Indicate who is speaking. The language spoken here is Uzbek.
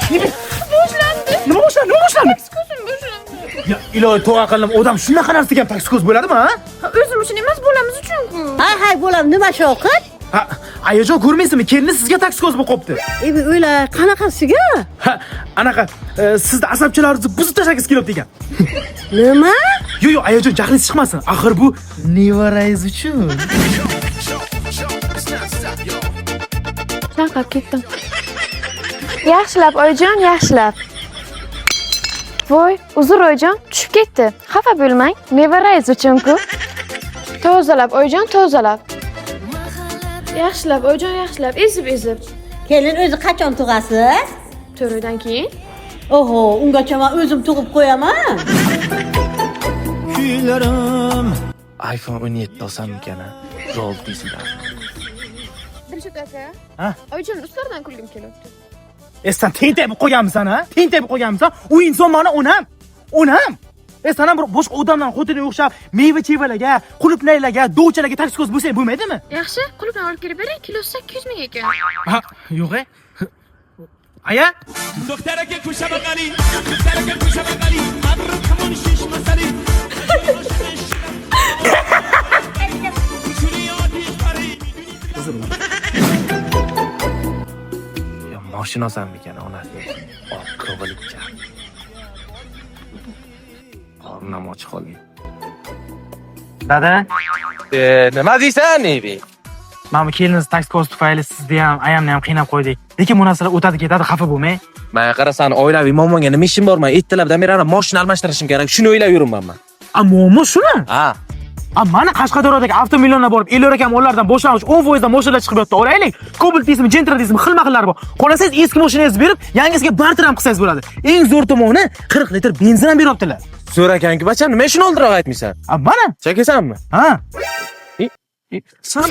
Speaker 1: Boshlandi.
Speaker 2: Nima boshlandi?
Speaker 1: Taksi ko'zim boshlandi.
Speaker 2: Ya ilohi to'g'a qildim. Odam shunaqa narsaga ham taksi ko'z bo'ladimi, ha?
Speaker 1: O'zim uchun emas, bolamiz uchun-ku.
Speaker 3: Hay bolam, nima shovqat?
Speaker 2: Ha, ayajon ko'rmaysizmi? Kelini sizga taksi ko'z bo'lib qopti.
Speaker 3: Bu o'yla qanaqasiga?
Speaker 2: Ha, anaqa sizni asabchilaringizni buzib tashlagingiz kelyapti ekan.
Speaker 3: Nima?
Speaker 2: Yo'q, ayajon jahlingiz chiqmasin. Axir bu nevarangiz uchun.
Speaker 1: Chanqab ketdim. Yaxshilab oyijon, yaxshilab. Voy, uzr oyijon, tushib ketdi. Xafa bo'lmang, nevarangiz uchun-ku. Tozalab oyijon, tozalab. Yaxshilab oyijon, yaxshilab, ezib.
Speaker 3: Kelin o'zi qachon tug'asiz?
Speaker 1: 4 oydan keyin.
Speaker 3: Oho, ungacha men o'zim tug'ib qo'yaman.
Speaker 2: Kuylarim. iPhone 17 olsam ekan, zo'l deysizlar.
Speaker 1: Dilshod aka.
Speaker 2: Ha?
Speaker 1: Oyijon ulardan kulgim kelyapti.
Speaker 2: Sen tentak bo'lib qo'yganmisan, ha? Tentak bo'lib qo'yganmisan? U inson mana onam. Sen ham bir boshqa odamdan xotiniga o'xshab meva-chevalarga, qulupnaylarga, dovchalarga taksi ko'z bo'lsang bo'lmaydimi?
Speaker 1: Yaxshi, qulupni olib kelib bering, kilosi 800 ming ekan.
Speaker 2: Ha, yo'q-e. Aya?
Speaker 4: دخترك کوشه بغلی دخترك کوشه بغلی قبر همون شیش مسئله
Speaker 2: Ya mashina olsam ekan onasi. Oqqa bo'libcha. Qornim och qolgan. Dada,
Speaker 5: nima deysan, Nebi?
Speaker 2: mana bu keliniz taksi ko'z tufayli sizni ham, ayamni ham qiynab qo'ydik. Lekin bu narsalar o'tadi ketadi, xafa bo'lmang.
Speaker 5: Men qarasan, oilaviy muammoga nima ishim bor? Men ertalabdan beri mashina almashtirishim kerak. Shuni o'ylab yuribman men.
Speaker 2: Muammo shuni?
Speaker 5: Ha.
Speaker 2: Mana Qashqadaryodagi avtomillionlar borib, Elyor akam onlardan boshlang'ich 10% dan mashinalar chiqib yotdi. O'raylik. Cobalt deysizmi, Gentra deysizmi, xilma-xillari bor. Qolasangiz eski mashinangizni berib, yangisiga barter ham qilsangiz bo'ladi. Eng zo'r tomoni 40 litr benzin ham beryaptilar.
Speaker 5: So'ra ekan-ku, bacham, nima shuni oldiroq aytmaysan?
Speaker 2: Mana.
Speaker 5: Chekasanmi?
Speaker 2: Ha.
Speaker 5: San